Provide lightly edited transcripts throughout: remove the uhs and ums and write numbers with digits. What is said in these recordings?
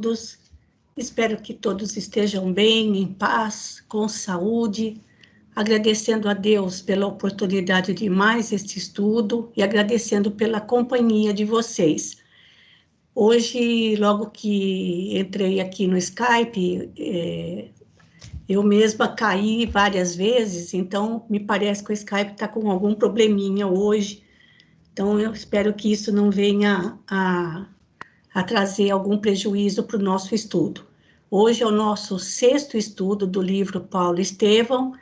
todos. Espero que todos estejam bem, em paz, com saúde, agradecendo a Deus pela oportunidade de mais este estudo e agradecendo pela companhia de vocês. Hoje, logo que entrei aqui no Skype, eu mesma caí várias vezes, então me parece que o Skype está com algum probleminha hoje, então eu espero que isso não venha a trazer algum prejuízo para o nosso estudo. Hoje é o nosso 6º estudo do livro Paulo Estevão,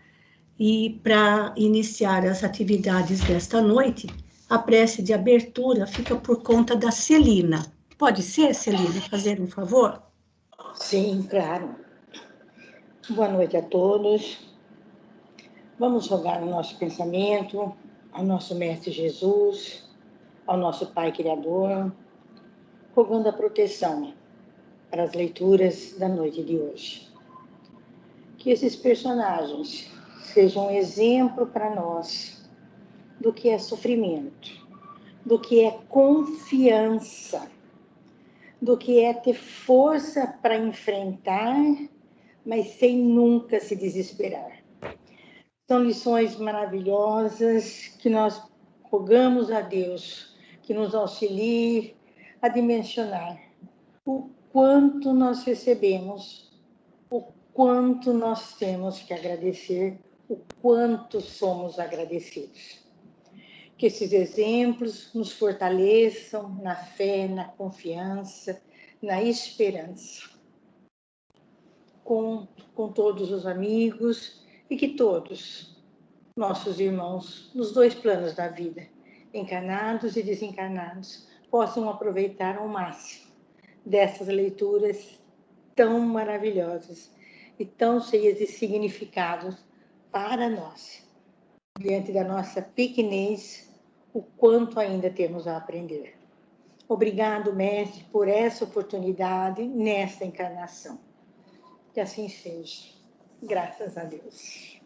e para iniciar as atividades desta noite, a prece de abertura fica por conta da Celina. Pode ser, Celina, fazer um favor? Sim, claro. Boa noite a todos. Vamos rogar o nosso pensamento ao nosso Mestre Jesus, ao nosso Pai Criador, rogando a proteção para as leituras da noite de hoje. Que esses personagens sejam um exemplo para nós do que é sofrimento, do que é confiança, do que é ter força para enfrentar, mas sem nunca se desesperar. São lições maravilhosas que nós rogamos a Deus que nos auxilie a dimensionar o quanto nós recebemos, o quanto nós temos que agradecer, o quanto somos agradecidos. Que esses exemplos nos fortaleçam na fé, na confiança, na esperança. Com todos os amigos e que todos, nossos irmãos, nos 2 planos da vida, encarnados e desencarnados, possam aproveitar ao máximo dessas leituras tão maravilhosas e tão cheias de significados para nós, diante da nossa pequenez, o quanto ainda temos a aprender. Obrigado, Mestre, por essa oportunidade nesta encarnação. Que assim seja. Graças a Deus.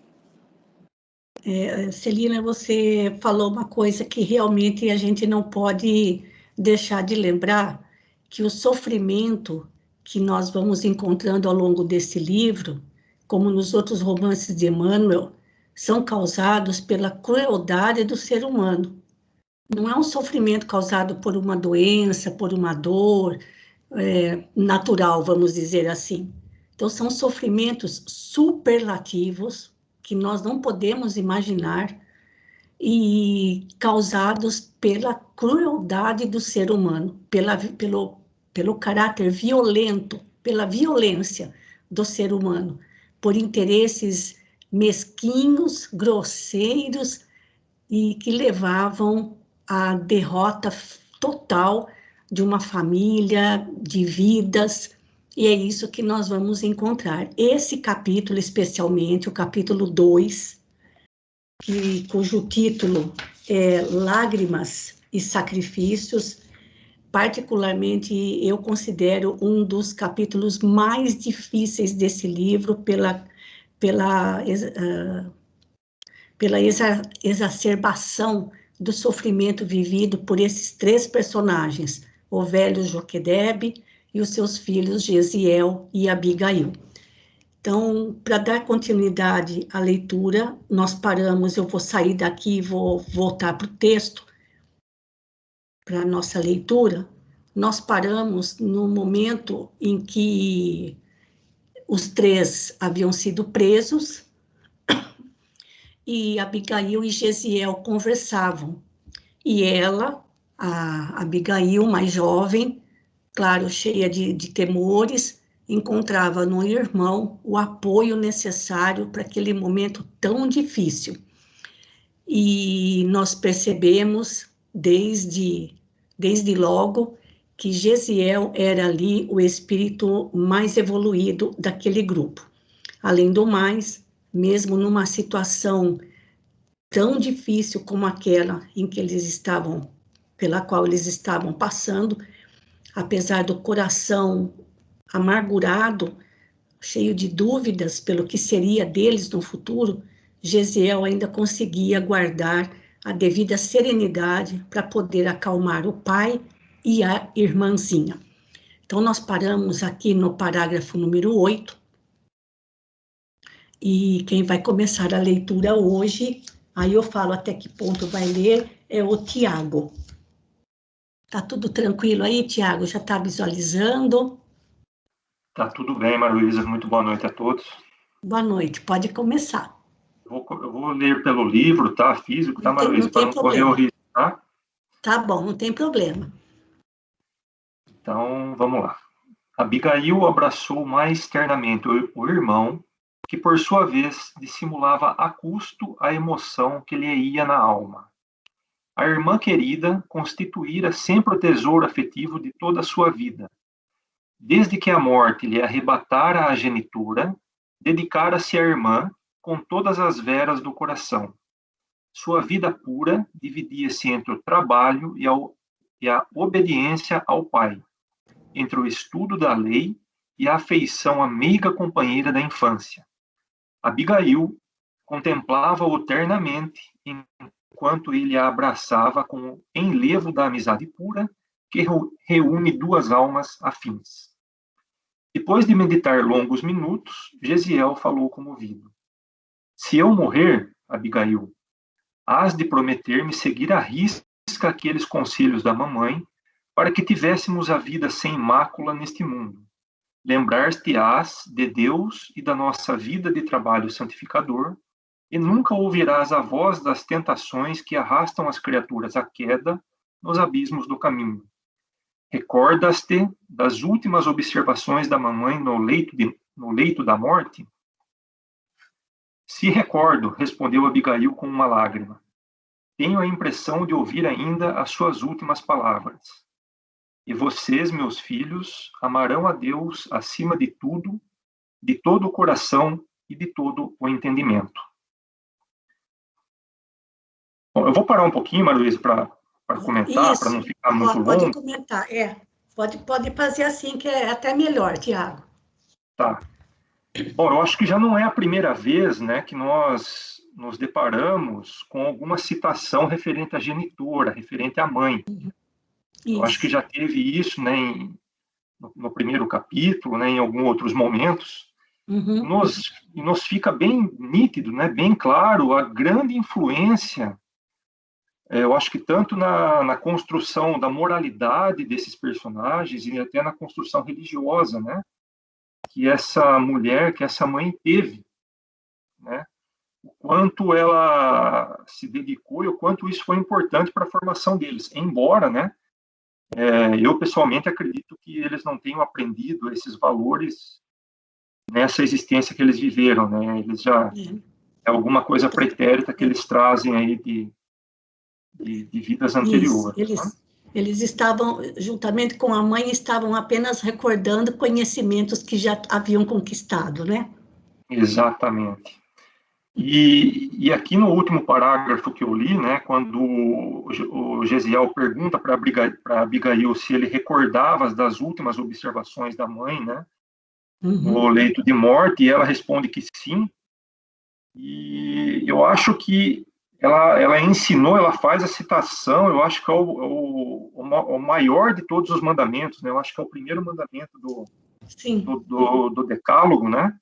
Celina, você falou uma coisa que realmente a gente não pode deixar de lembrar, que o sofrimento que nós vamos encontrando ao longo desse livro, como nos outros romances de Emmanuel, são causados pela crueldade do ser humano. Não é um sofrimento causado por uma doença, por uma dor natural, vamos dizer assim. Então, são sofrimentos superlativos que nós não podemos imaginar e causados pela crueldade do ser humano, pelo caráter violento, pela violência do ser humano, por interesses mesquinhos, grosseiros e que levavam à derrota total de uma família, de vidas, e é isso que nós vamos encontrar. Esse capítulo, especialmente, o capítulo 2, cujo título é Lágrimas e Sacrifícios, particularmente eu considero um dos capítulos mais difíceis desse livro pela exacerbação do sofrimento vivido por esses 3 personagens, o velho Joquedebe e os seus filhos Gesiel e Abigail. Então, para dar continuidade à leitura, nós paramos, eu vou sair daqui e vou voltar para o texto, para a nossa leitura. Nós paramos no momento em que os 3 haviam sido presos, e Abigail e Gesiel conversavam. E ela, a Abigail, mais jovem, claro, cheia de temores, encontrava no irmão o apoio necessário para aquele momento tão difícil. E nós percebemos, desde logo, que Gesiel era ali o espírito mais evoluído daquele grupo. Além do mais, mesmo numa situação tão difícil como aquela em que eles estavam, pela qual eles estavam passando, apesar do coração amargurado, cheio de dúvidas pelo que seria deles no futuro, Gesiel ainda conseguia guardar a devida serenidade para poder acalmar o pai e a irmãzinha. Então, nós paramos aqui no parágrafo número 8, e quem vai começar a leitura hoje, aí eu falo até que ponto vai ler, é o Tiago. Tá tudo tranquilo aí, Tiago? Já está visualizando? Tá tudo bem, Maria Luísa. Muito boa noite a todos. Boa noite, pode começar. Eu vou ler pelo livro, tá? Físico, tá, Maria Luísa? Para não correr o risco, tá? Tá bom, não tem problema. Então, vamos lá. Abigail abraçou mais ternamente o irmão, que por sua vez dissimulava a custo a emoção que lhe ia na alma. A irmã querida constituíra sempre o tesouro afetivo de toda a sua vida. Desde que a morte lhe arrebatara a genitura, dedicara-se à irmã com todas as veras do coração. Sua vida pura dividia-se entre o trabalho e a obediência ao pai, entre o estudo da lei e a afeição à meiga companheira da infância. Abigail contemplava-o ternamente, enquanto ele a abraçava com o enlevo da amizade pura, que reúne duas almas afins. Depois de meditar longos minutos, Gesiel falou comovido. Se eu morrer, Abigail, hás de prometer-me seguir à risca aqueles conselhos da mamãe, para que tivéssemos a vida sem mácula neste mundo. Lembrar-te-ás de Deus e da nossa vida de trabalho santificador, e nunca ouvirás a voz das tentações que arrastam as criaturas à queda nos abismos do caminho. Recordas-te das últimas observações da mamãe no leito da morte? Se recordo, respondeu Abigail com uma lágrima. Tenho a impressão de ouvir ainda as suas últimas palavras. E vocês, meus filhos, amarão a Deus acima de tudo, de todo o coração e de todo o entendimento. Bom, eu vou parar um pouquinho, Maria Luísa, para comentar, para não ficar muito longo. Pode comentar, pode fazer assim, que é até melhor, Tiago. Tá. Bom, eu acho que já não é a primeira vez, né, que nós nos deparamos com alguma citação referente à genitora, referente à mãe. Eu acho que já teve isso, né, no primeiro capítulo, né, em alguns outros momentos. Nos fica bem nítido, né, bem claro a grande influência, eu acho que tanto na construção da moralidade desses personagens e até na construção religiosa, né, que essa mulher, que essa mãe teve, né, o quanto ela se dedicou e o quanto isso foi importante para a formação deles. Embora, né, eu pessoalmente acredito que eles não tenham aprendido esses valores nessa existência que eles viveram, né, eles já é alguma coisa pretérita que eles trazem aí de vidas anteriores. Isso, eles estavam, juntamente com a mãe, estavam apenas recordando conhecimentos que já haviam conquistado, né? Exatamente. E aqui no último parágrafo que eu li, né, quando o Gesiel pergunta para Abigail se ele recordava das últimas observações da mãe, né, no leito de morte, e ela responde que sim. E eu acho que ela ensinou, ela faz a citação, eu acho que é o maior de todos os mandamentos, né? Eu acho que é o primeiro mandamento do Decálogo, né?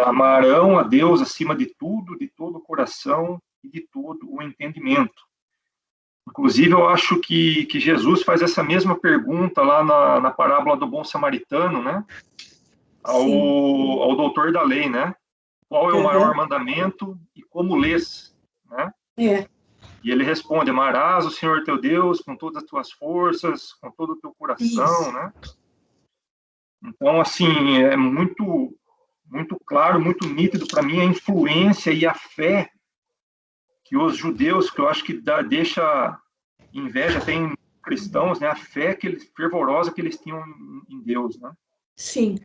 Amarão a Deus acima de tudo, de todo o coração e de todo o entendimento. Inclusive, eu acho que Jesus faz essa mesma pergunta lá na parábola do bom samaritano, né? Ao doutor da lei, né? Qual é o maior mandamento e como lês, né? E ele responde, amarás o Senhor teu Deus com todas as tuas forças, com todo o teu coração, né? Então, assim, é muito, muito claro, muito nítido para mim a influência e a fé que os judeus, que eu acho que deixa inveja até em cristãos, né? A fé fervorosa que eles tinham em Deus, né? Sim.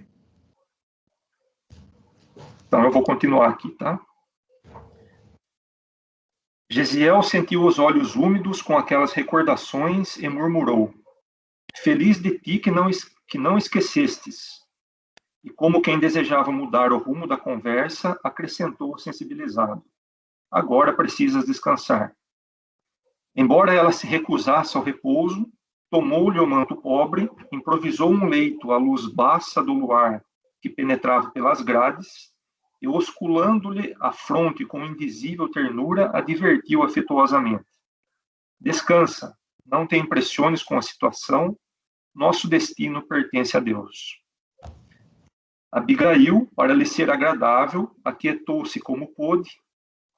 Então, eu vou continuar aqui, tá? Gesiel sentiu os olhos úmidos com aquelas recordações e murmurou: Feliz de ti que não esquecestes. E como quem desejava mudar o rumo da conversa, acrescentou sensibilizado: Agora precisas descansar. Embora ela se recusasse ao repouso, tomou-lhe o manto pobre, improvisou um leito à luz baça do luar que penetrava pelas grades, e, osculando-lhe a fronte com indizível ternura, advertiu afetuosamente: descansa, não te impressiones com a situação, nosso destino pertence a Deus. Abigail, para lhe ser agradável, aquietou-se como pôde,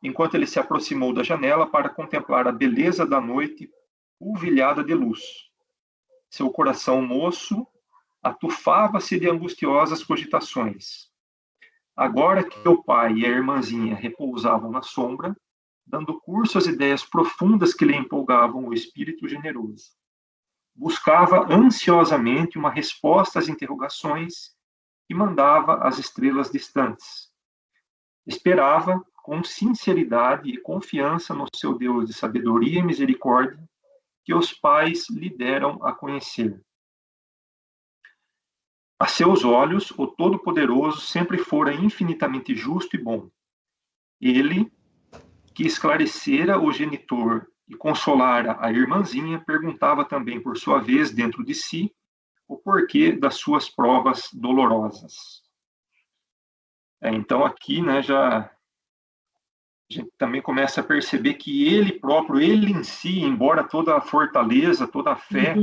enquanto ele se aproximou da janela para contemplar a beleza da noite polvilhada de luz. Seu coração moço atufava-se de angustiosas cogitações. Agora que o pai e a irmãzinha repousavam na sombra, dando curso às ideias profundas que lhe empolgavam o espírito generoso, buscava ansiosamente uma resposta às interrogações e mandava às estrelas distantes. Esperava, com sinceridade e confiança no seu Deus de sabedoria e misericórdia, que os pais lhe deram a conhecer. A seus olhos, o Todo-Poderoso sempre fora infinitamente justo e bom. Ele, que esclarecera o genitor e consolara a irmãzinha, perguntava também, por sua vez, dentro de si, o porquê das suas provas dolorosas. Então, aqui, né, a gente também começa a perceber que ele próprio, ele em si, embora toda a fortaleza, toda a fé,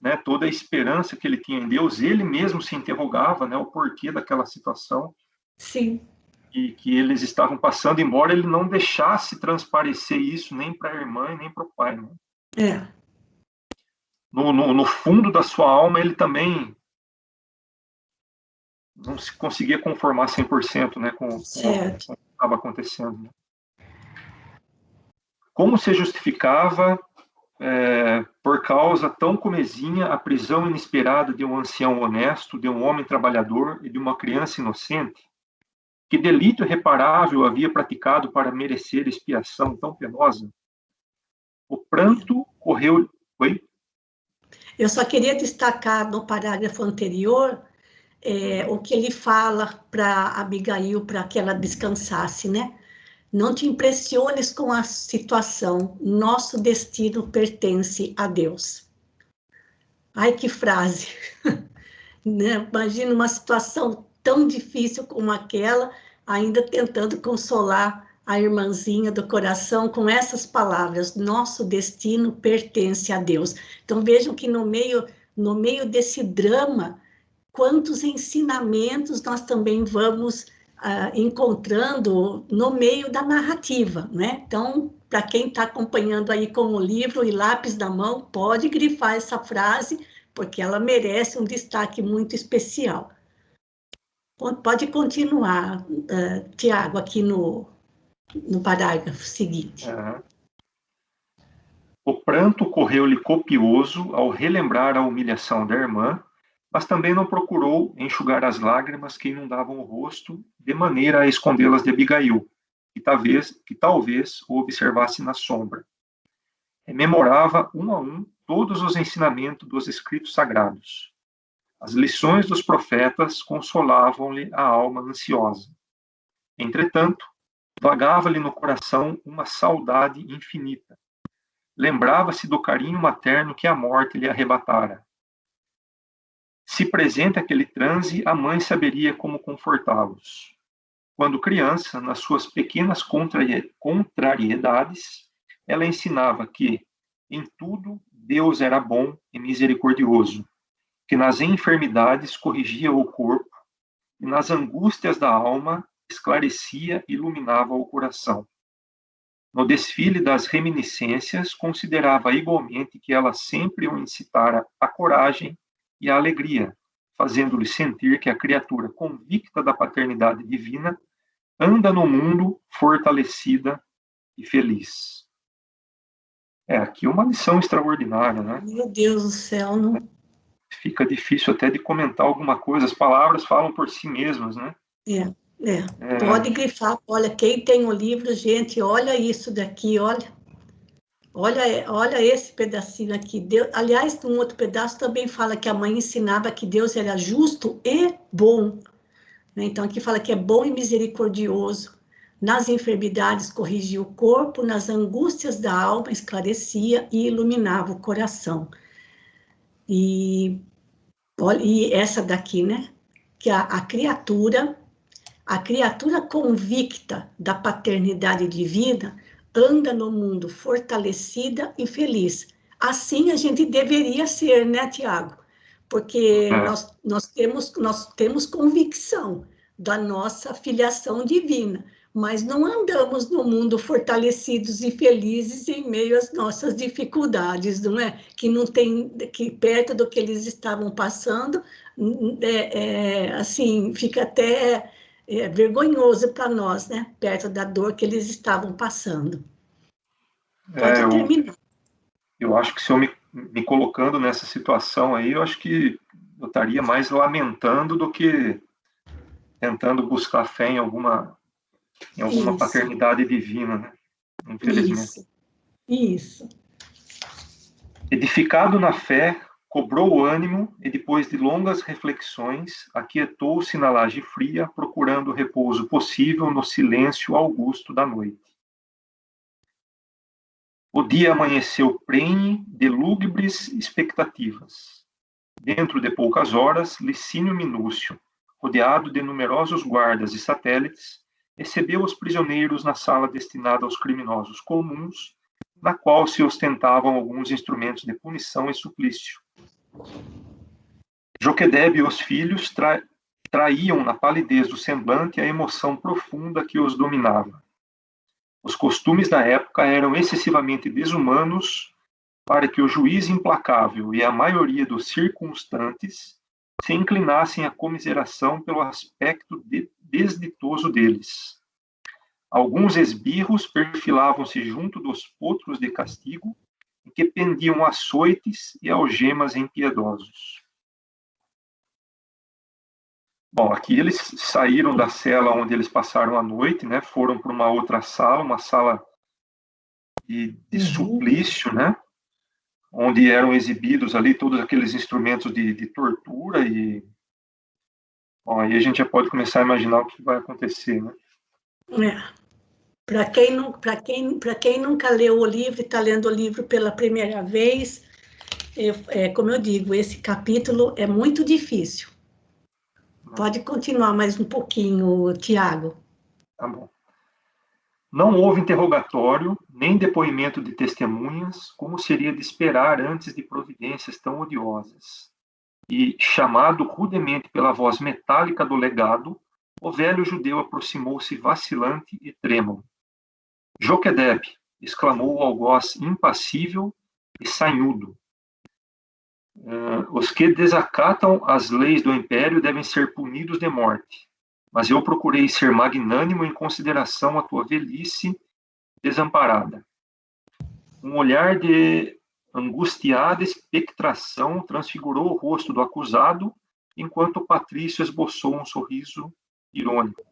né, toda a esperança que ele tinha em Deus, ele mesmo se interrogava, né, o porquê daquela situação. Sim. E que eles estavam passando, embora ele não deixasse transparecer isso nem para a irmã e nem para o pai. Né? É. No fundo da sua alma, ele também não se conseguia conformar 100%, né, com o que estava acontecendo. Né? Como se justificava, por causa tão comezinha, a prisão inesperada de um ancião honesto, de um homem trabalhador e de uma criança inocente? Que delito irreparável havia praticado para merecer expiação tão penosa? O pranto correu... Oi? Eu só queria destacar no parágrafo anterior o que ele fala para Abigail, para que ela descansasse, né? Não te impressiones com a situação, nosso destino pertence a Deus. Ai, que frase! Né? Imagina uma situação tão difícil como aquela, ainda tentando consolar a irmãzinha do coração com essas palavras: nosso destino pertence a Deus. Então vejam que no meio desse drama, quantos ensinamentos nós também vamos encontrando no meio da narrativa, né? Então, para quem está acompanhando aí com o livro e lápis na mão, pode grifar essa frase, porque ela merece um destaque muito especial. Pode continuar, Tiago, aqui no parágrafo seguinte. O pranto correu-lhe copioso ao relembrar a humilhação da irmã, mas também não procurou enxugar as lágrimas que inundavam o rosto, de maneira a escondê-las de Abigail, que talvez o observasse na sombra. Rememorava um a um todos os ensinamentos dos escritos sagrados. As lições dos profetas consolavam-lhe a alma ansiosa. Entretanto, vagava-lhe no coração uma saudade infinita. Lembrava-se do carinho materno que a morte lhe arrebatara. Se presente aquele transe, a mãe saberia como confortá-los. Quando criança, nas suas pequenas contrariedades, ela ensinava que, em tudo, Deus era bom e misericordioso, que nas enfermidades corrigia o corpo e nas angústias da alma esclarecia e iluminava o coração. No desfile das reminiscências, considerava igualmente que ela sempre o incitara à coragem e à alegria, fazendo-lhe sentir que a criatura convicta da paternidade divina anda no mundo fortalecida e feliz. Aqui uma lição extraordinária, né? Meu Deus do céu, não... Fica difícil até de comentar alguma coisa, as palavras falam por si mesmas, né? Pode grifar, olha, quem tem o livro, gente, olha isso daqui, olha esse pedacinho aqui. Deus, aliás, um outro pedaço também fala que a mãe ensinava que Deus era justo e bom. Né? Então, aqui fala que é bom e misericordioso. Nas enfermidades corrigia o corpo, nas angústias da alma esclarecia e iluminava o coração. E, olha, e essa daqui, né? Que a criatura convicta da paternidade divina anda no mundo fortalecida e feliz. Assim a gente deveria ser, né, Tiago? Porque É, nós temos convicção da nossa filiação divina, mas não andamos no mundo fortalecidos e felizes em meio às nossas dificuldades, não é? Que não tem, que perto do que eles estavam passando, assim, fica até vergonhoso para nós, né? Perto da dor que eles estavam passando. é, Pode terminar. eu acho que se eu me colocando nessa situação aí, eu acho que eu estaria mais lamentando do que tentando buscar fé em alguma Isso, paternidade divina, né? Infelizmente. isso, isso. Edificado na fé, cobrou ânimo e, depois de longas reflexões, aquietou-se na laje fria, procurando o repouso possível no silêncio augusto da noite. O dia amanheceu prenhe de lúgubres expectativas. Dentro de poucas horas, Licínio Minúcio, rodeado de numerosos guardas e satélites, recebeu os prisioneiros na sala destinada aos criminosos comuns, na qual se ostentavam alguns instrumentos de punição e suplício. Joquedebe e os filhos traíam na palidez do semblante a emoção profunda que os dominava. Os costumes da época eram excessivamente desumanos para que o juiz implacável e a maioria dos circunstantes se inclinassem à comiseração pelo aspecto desditoso deles. Alguns esbirros perfilavam-se junto dos potros de castigo, em que pendiam açoites e algemas impiedosos. Bom, aqui eles saíram da cela onde eles passaram a noite, né? Foram para uma outra sala, uma sala de suplício, né? Onde eram exibidos ali todos aqueles instrumentos de tortura e bom, aí a gente já pode começar a imaginar o que vai acontecer, né? Para quem nunca leu o livro e está lendo o livro pela primeira vez, como eu digo, esse capítulo é muito difícil. Pode continuar mais um pouquinho, Tiago. Tá bom. Não houve interrogatório, nem depoimento de testemunhas, como seria de esperar antes de providências tão odiosas. E, chamado rudemente pela voz metálica do legado, o velho judeu aproximou-se vacilante e trêmulo. Joquedeb, exclamou o algoz impassível e sanhudo. Os que desacatam as leis do império devem ser punidos de morte, mas eu procurei ser magnânimo em consideração à tua velhice desamparada. Um olhar de angustiada expectração transfigurou o rosto do acusado, enquanto o patrício esboçou um sorriso irônico.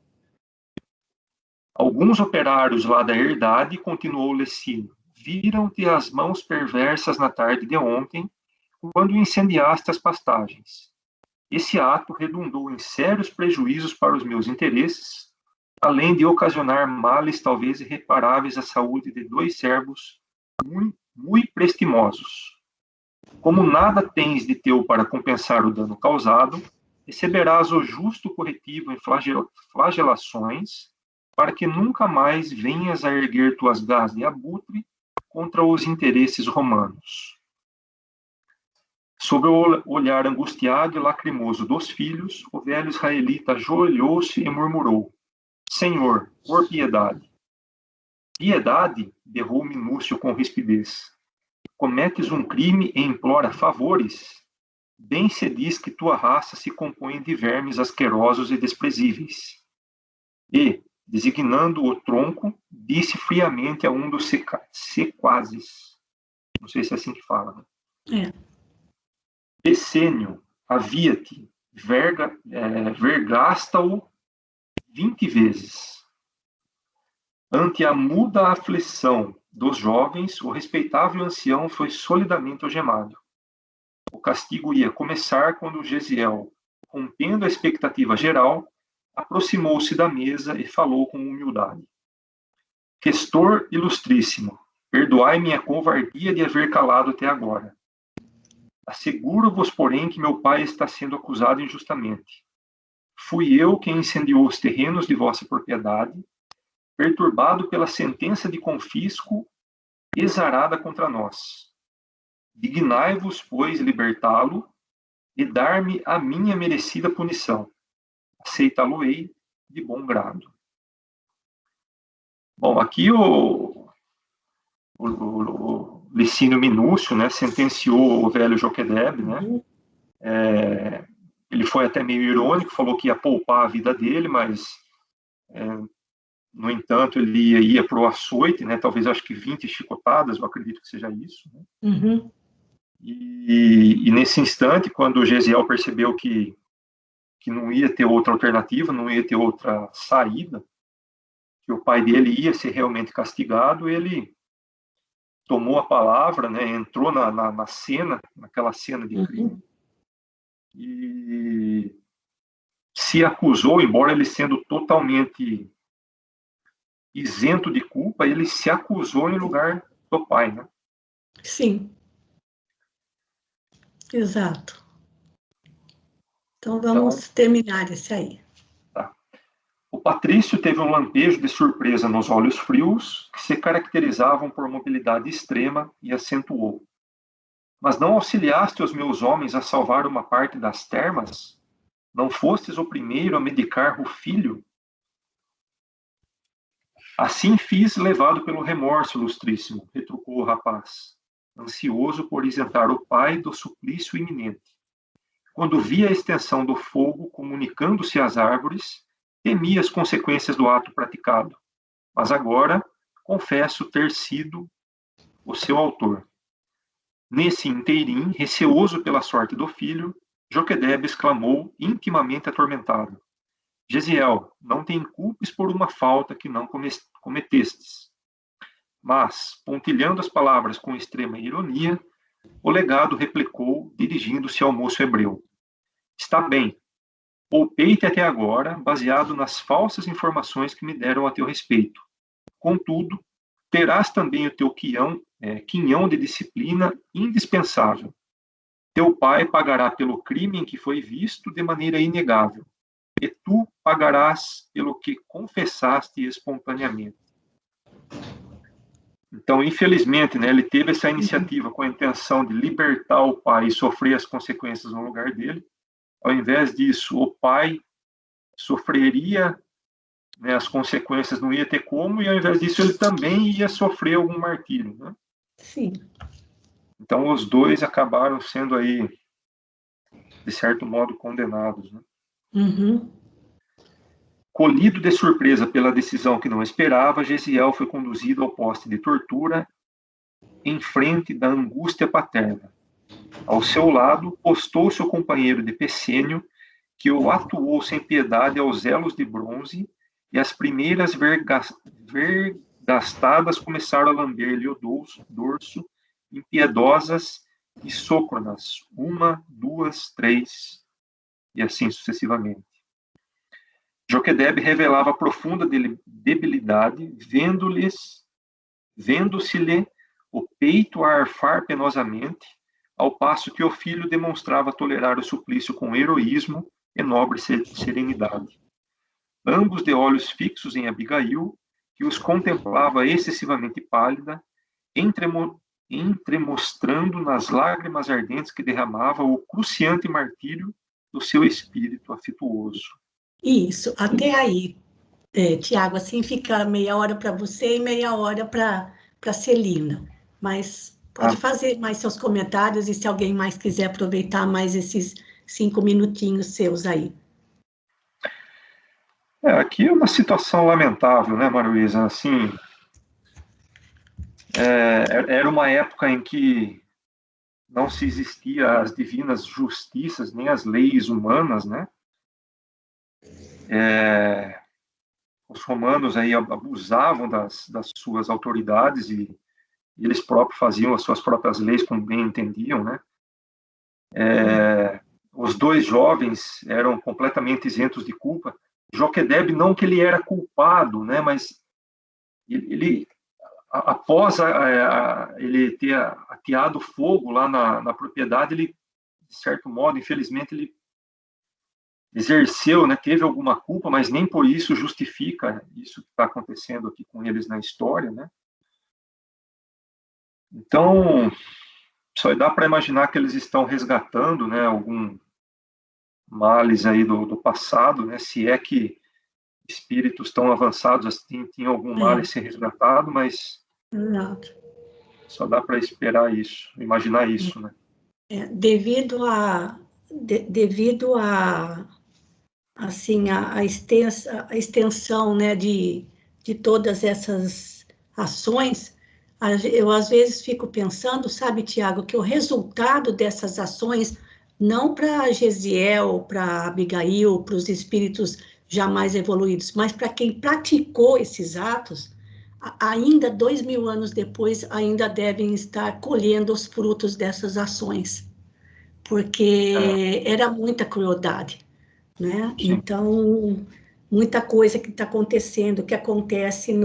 Alguns operários lá da herdade, continuou Lecínio, viram-te as mãos perversas na tarde de ontem, quando incendiaste as pastagens. Esse ato redundou em sérios prejuízos para os meus interesses, além de ocasionar males talvez irreparáveis à saúde de 2 servos muito prestimosos. Como nada tens de teu para compensar o dano causado, receberás o justo corretivo em flagelações, para que nunca mais venhas a erguer tuas garras de abutre contra os interesses romanos. Sob o olhar angustiado e lacrimoso dos filhos, o velho israelita ajoelhou-se e murmurou: Senhor, por piedade. Piedade? Berrou Minúcio com rispidez. Cometes um crime e implora favores? Bem se diz que tua raça se compõe de vermes asquerosos e desprezíveis. E, designando o tronco, disse friamente a um dos sequazes. Não sei se é assim que fala, né? Essênio, havia-te, vergasta-o 20 vezes. Ante a muda aflição dos jovens, o respeitável ancião foi solidamente algemado. O castigo ia começar quando Gesiel, rompendo a expectativa geral, aproximou-se da mesa e falou com humildade. Questor ilustríssimo, perdoai minha covardia de haver calado até agora. Asseguro-vos, porém, que meu pai está sendo acusado injustamente. Fui eu quem incendiou os terrenos de vossa propriedade, perturbado pela sentença de confisco exarada contra nós. Dignai-vos, pois, libertá-lo e dar-me a minha merecida punição. Aceitá-lo-ei de bom grado. Bom, aqui o Licínio Minúcio, né, sentenciou o velho Joquedebe, né? Ele foi até meio irônico, falou que ia poupar a vida dele, mas, no entanto, ele ia para o açoite, né? Talvez, acho que 20 chicotadas, eu acredito que seja isso, né? Uhum. E nesse instante, quando o Gesiel percebeu que não ia ter outra alternativa, não ia ter outra saída, que o pai dele ia ser realmente castigado, ele tomou a palavra, né, entrou na cena, naquela cena de crime, e se acusou, embora ele sendo totalmente isento de culpa, ele se acusou em lugar do pai, né? Sim, exato. Então vamos terminar esse aí. Tá. O patrício teve um lampejo de surpresa nos olhos frios, que se caracterizavam por mobilidade extrema, e acentuou: Mas não auxiliaste os meus homens a salvar uma parte das termas? Não fostes o primeiro a medicar o filho? Assim fiz, levado pelo remorso, ilustríssimo, retrucou o rapaz, ansioso por isentar o pai do suplício iminente. Quando vi a extensão do fogo comunicando-se às árvores, temi as consequências do ato praticado, mas agora confesso ter sido o seu autor. Nesse inteirim, receoso pela sorte do filho, Joquedebe exclamou, intimamente atormentado: Gesiel, não te inculpes por uma falta que não cometestes. Mas, pontilhando as palavras com extrema ironia, o legado replicou, dirigindo-se ao moço hebreu: Está bem, poupei-te até agora, baseado nas falsas informações que me deram a teu respeito. Contudo, terás também o teu quinhão de disciplina indispensável. Teu pai pagará pelo crime em que foi visto de maneira inegável, e tu pagarás pelo que confessaste espontaneamente. Então, infelizmente, né, ele teve essa iniciativa com a intenção de libertar o pai e sofrer as consequências no lugar dele. Ao invés disso, o pai sofreria, né, as consequências, não ia ter como, e ao invés disso ele também ia sofrer algum martírio, né? Sim. Então os dois acabaram sendo aí, de certo modo, condenados, né? Uhum. Colhido de surpresa pela decisão que não esperava, Gesiel foi conduzido ao poste de tortura em frente da angústia paterna. Ao seu lado, postou-se o companheiro de Pessênio, que o atuou sem piedade aos elos de bronze, e as primeiras vergastadas começaram a lamber-lhe o dorso, impiedosas e sôcronas, 1, 2, 3, e assim sucessivamente. Joquedebe revelava profunda debilidade, vendo-se-lhe o peito a arfar penosamente, ao passo que o filho demonstrava tolerar o suplício com heroísmo e nobre serenidade. Ambos de olhos fixos em Abigail, que os contemplava excessivamente pálida, entremostrando nas lágrimas ardentes que derramava o cruciante martírio do seu espírito afetuoso. Isso, até aí, Tiago, assim fica meia hora para você e meia hora para Celina. Mas pode fazer mais seus comentários e se alguém mais quiser aproveitar mais esses 5 minutinhos seus aí. Aqui é uma situação lamentável, né, Maruísa? Assim, era uma época em que não se existia as divinas justiças, nem as leis humanas, né? Os romanos aí abusavam das suas autoridades e eles próprios faziam as suas próprias leis como bem entendiam, né? Os dois jovens eram completamente isentos de culpa. Joquedebe, não que ele era culpado, né? Mas após ele ter ateado fogo lá na propriedade, ele, de certo modo, infelizmente, ele exerceu, né, teve alguma culpa, mas nem por isso justifica isso que está acontecendo aqui com eles na história, né? Então, só dá para imaginar que eles estão resgatando, né, algum males aí do passado, né, se é que espíritos tão avançados assim tinham algum mal a ser resgatado, mas Exato. só dá para esperar isso, imaginar isso, né? Devido a assim, a extensão, né, de todas essas ações, eu às vezes fico pensando, sabe, Tiago, que o resultado dessas ações, não para Gesiel, para Abigail, para os espíritos jamais evoluídos, mas para quem praticou esses atos, ainda 2000 anos depois, ainda devem estar colhendo os frutos dessas ações, porque era muita crueldade, né? Sim. Então, muita coisa que está acontecendo, que acontece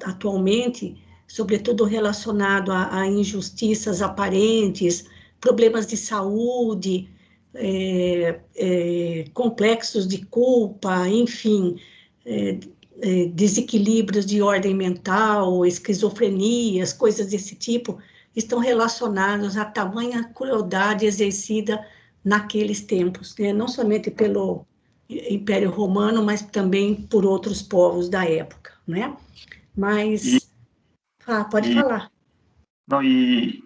atualmente, sobretudo relacionado a injustiças aparentes, problemas de saúde, complexos de culpa, enfim, desequilíbrios de ordem mental, esquizofrenias, coisas desse tipo, estão relacionados à tamanha crueldade exercida naqueles tempos, né? Não somente pelo Império Romano, mas também por outros povos da época, né? E, Mas, pode e, falar. não, e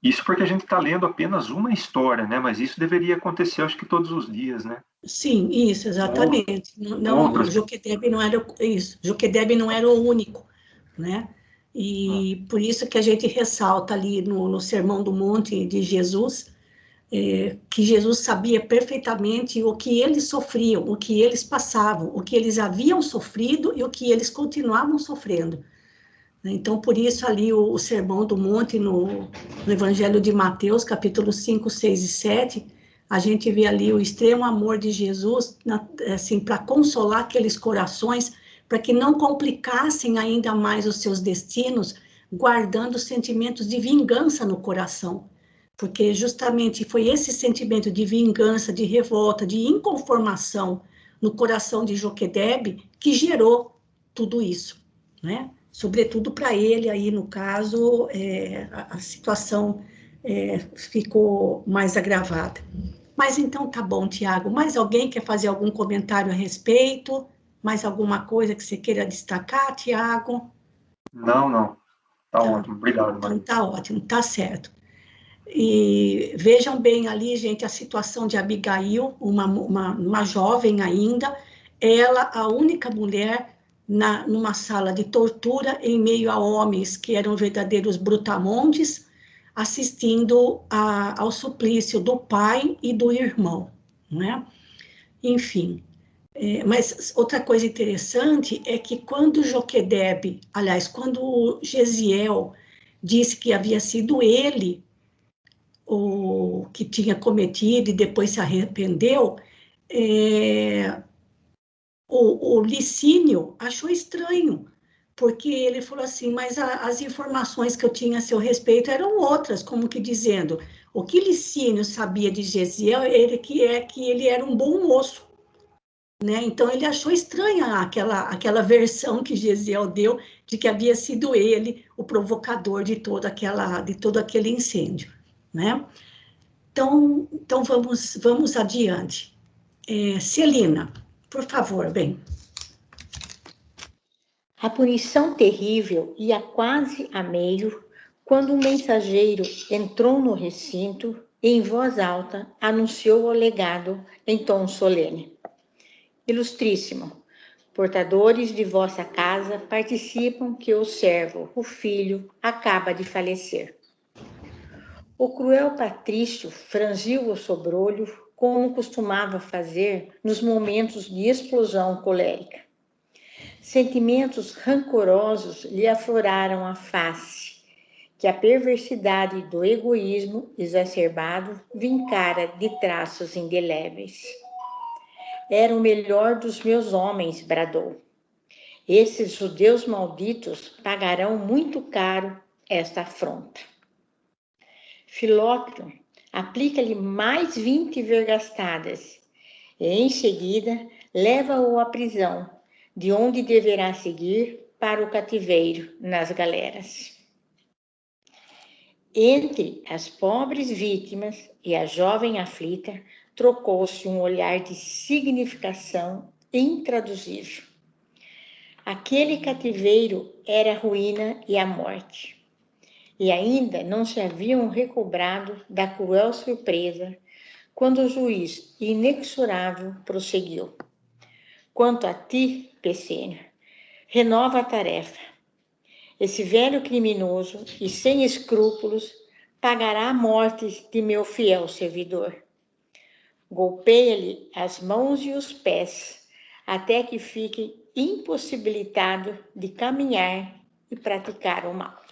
isso porque a gente está lendo apenas uma história, né? Mas isso deveria acontecer, acho que todos os dias, né? Sim, isso, exatamente. Não, o Outras. Joquedebe não era isso. Joquedebe não era o único, né? E por isso que a gente ressalta ali no Sermão do Monte de Jesus, que Jesus sabia perfeitamente o que eles sofriam, o que eles passavam, o que eles haviam sofrido e o que eles continuavam sofrendo. Então, por isso ali o Sermão do Monte no Evangelho de Mateus, capítulo 5, 6 e 7, a gente vê ali o extremo amor de Jesus, assim, para consolar aqueles corações, para que não complicassem ainda mais os seus destinos, guardando sentimentos de vingança no coração. Porque justamente foi esse sentimento de vingança, de revolta, de inconformação no coração de Joquedebe que gerou tudo isso, né? Sobretudo para ele, aí no caso, a situação ficou mais agravada. Mas então tá bom, Tiago. Mais alguém quer fazer algum comentário a respeito? Mais alguma coisa que você queira destacar, Tiago? Não, não. Tá Tá. ótimo. Obrigado, Então Maria. tá ótimo, tá certo. E vejam bem ali, gente, a situação de Abigail, uma jovem ainda, ela, a única mulher numa sala de tortura, em meio a homens que eram verdadeiros brutamontes, assistindo ao suplício do pai e do irmão, né? Enfim, mas outra coisa interessante é que quando Joquedebe, aliás, quando Gesiel disse que havia sido ele o que tinha cometido e depois se arrependeu, o Licínio achou estranho, porque ele falou assim, mas as informações que eu tinha a seu respeito eram outras, como que dizendo, o que Licínio sabia de Gesiel, que ele era um bom moço, né? Então ele achou estranha aquela versão que Gesiel deu de que havia sido ele o provocador de todo aquele incêndio, né? Então vamos adiante. Celina, por favor, bem. A punição terrível ia quase a meio quando um mensageiro entrou no recinto e, em voz alta, anunciou ao legado em tom solene: Ilustríssimo, portadores de vossa casa participam que o servo, o filho, acaba de falecer. O cruel patrício franziu o sobrolho, como costumava fazer nos momentos de explosão colérica. Sentimentos rancorosos lhe afloraram a face, que a perversidade do egoísmo exacerbado vincara de traços indeléveis. Era o melhor dos meus homens, bradou. Esses judeus malditos pagarão muito caro esta afronta. Filócrates aplica-lhe mais 20 vergastadas e, em seguida, leva-o à prisão, de onde deverá seguir para o cativeiro nas galeras. Entre as pobres vítimas e a jovem aflita, trocou-se um olhar de significação intraduzível. Aquele cativeiro era a ruína e a morte, e ainda não se haviam recobrado da cruel surpresa, quando o juiz inexorável prosseguiu. Quanto a ti, Pescenio, renova a tarefa. Esse velho criminoso e sem escrúpulos pagará a morte de meu fiel servidor. Golpeia-lhe as mãos e os pés, até que fique impossibilitado de caminhar e praticar o mal.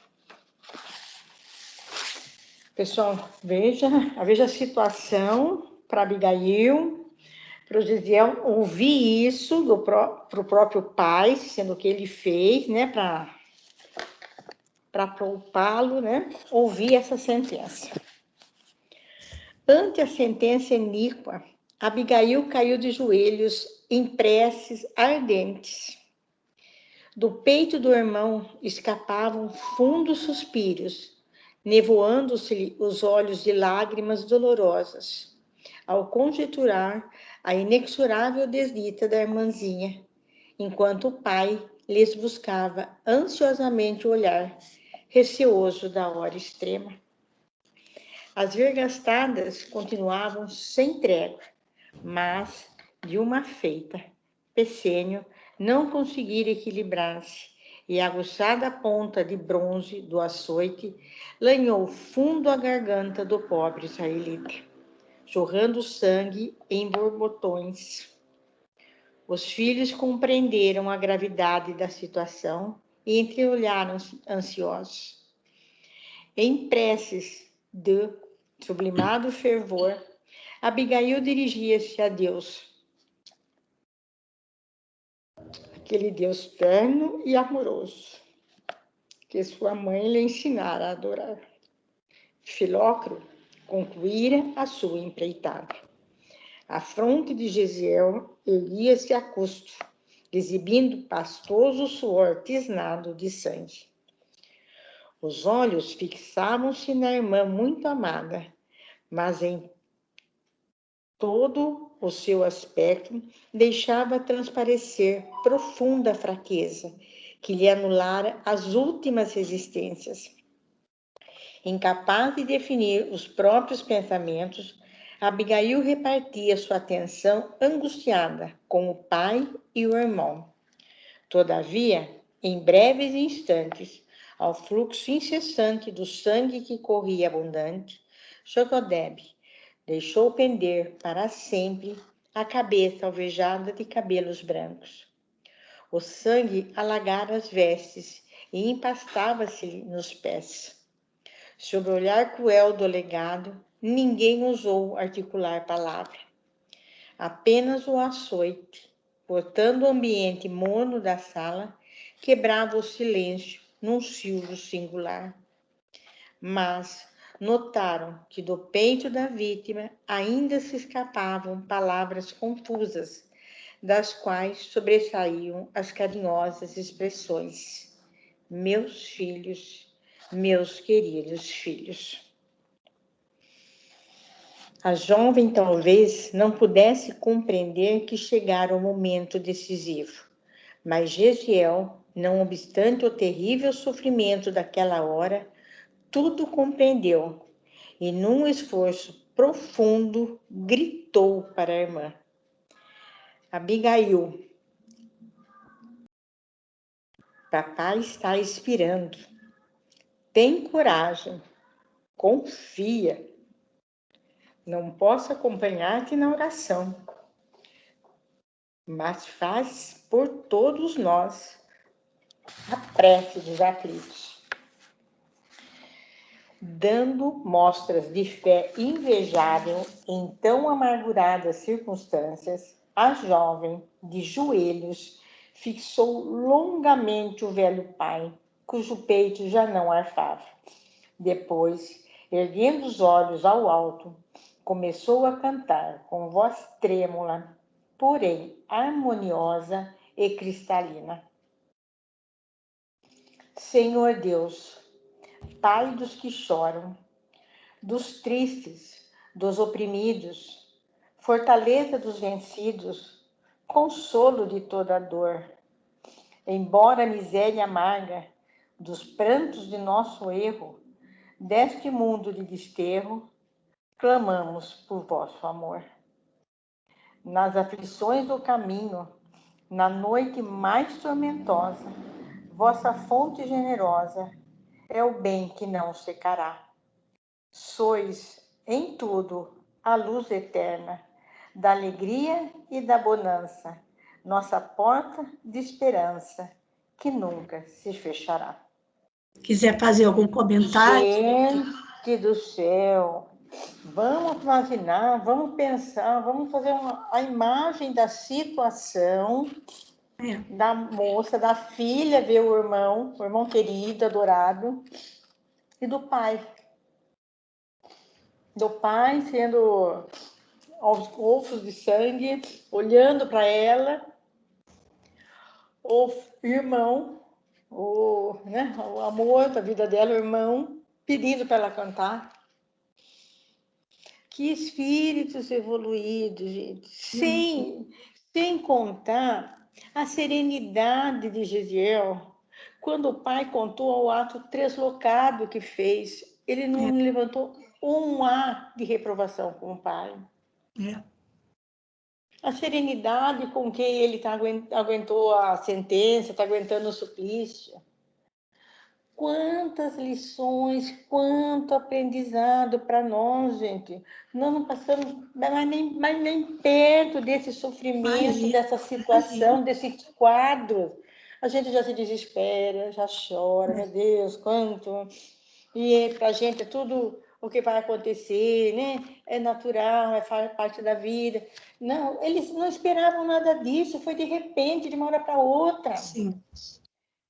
Pessoal, veja a situação para Abigail, para o Gesiel ouvir isso para o próprio pai, sendo que ele fez, né, para poupá-lo, né, ouvir essa sentença. Ante a sentença iníqua, Abigail caiu de joelhos em preces ardentes. Do peito do irmão escapavam fundos suspiros, nevoando-se-lhe os olhos de lágrimas dolorosas, ao conjecturar a inexorável desdita da irmãzinha, enquanto o pai lhes buscava ansiosamente o olhar, receoso da hora extrema. As vergastadas continuavam sem trégua, mas, de uma feita, Pescenio não conseguira equilibrar-se, e a aguçada ponta de bronze do açoite lanhou fundo a garganta do pobre israelita, jorrando sangue em borbotões. Os filhos compreenderam a gravidade da situação e entreolharam ansiosos. Em preces de sublimado fervor, Abigail dirigia-se a Deus, aquele Deus terno e amoroso, que sua mãe lhe ensinara a adorar. Filócrates concluíra a sua empreitada. A fronte de Gesiel erguia-se a custo, exibindo pastoso suor tisnado de sangue. Os olhos fixavam-se na irmã muito amada, mas em todo o seu aspecto deixava transparecer profunda fraqueza, que lhe anulara as últimas resistências. Incapaz de definir os próprios pensamentos, Abigail repartia sua atenção angustiada com o pai e o irmão. Todavia, em breves instantes, ao fluxo incessante do sangue que corria abundante, Joquebed deixou pender para sempre a cabeça alvejada de cabelos brancos. O sangue alagara as vestes e empastava-se-lhe nos pés. Sob o olhar cruel do legado, ninguém ousou articular palavra. Apenas o açoite, cortando o ambiente morno da sala, quebrava o silêncio num silvo singular. Mas notaram que do peito da vítima ainda se escapavam palavras confusas, das quais sobressaíam as carinhosas expressões: meus filhos, meus queridos filhos. A jovem talvez não pudesse compreender que chegara o momento decisivo, mas Gesiel, não obstante o terrível sofrimento daquela hora, tudo compreendeu e, num esforço profundo, gritou para a irmã: Abigail, papai está expirando. Tem coragem, confia. Não posso acompanhar-te na oração, mas faz por todos nós a prece dos aflitos. Dando mostras de fé invejável em tão amarguradas circunstâncias, a jovem, de joelhos, fixou longamente o velho pai, cujo peito já não arfava. Depois, erguendo os olhos ao alto, começou a cantar com voz trêmula, porém harmoniosa e cristalina. Senhor Deus, Pai dos que choram, dos tristes, dos oprimidos, fortaleza dos vencidos, consolo de toda dor. Embora a miséria amarga dos prantos de nosso erro, deste mundo de desterro, clamamos por vosso amor. Nas aflições do caminho, na noite mais tormentosa, vossa fonte generosa é o bem que não secará. Sois, em tudo, a luz eterna, da alegria e da bonança, nossa porta de esperança, que nunca se fechará. Quiser fazer algum comentário? Gente do céu! Vamos imaginar, vamos pensar, vamos fazer a imagem da situação da moça, da filha, ver o irmão querido, adorado, e do pai. Do pai sendo aos golfos de sangue, olhando para ela, o irmão, o amor da vida dela, o irmão, pedindo para ela cantar. Que espíritos evoluídos, gente. Sem contar a serenidade de Gesiel, quando o pai contou o ato translocado que fez. Ele não levantou um A de reprovação com o pai. A serenidade com que ele aguentou a sentença, está aguentando o suplício. Quantas lições, quanto aprendizado para nós, gente. Nós não passamos mais nem perto desse sofrimento, dessa situação, desse quadro. A gente já se desespera, já chora, meu Deus, quanto. E para a gente é tudo o que vai acontecer, né? É natural, faz parte da vida. Não, eles não esperavam nada disso, foi de repente, de uma hora para outra. Sim.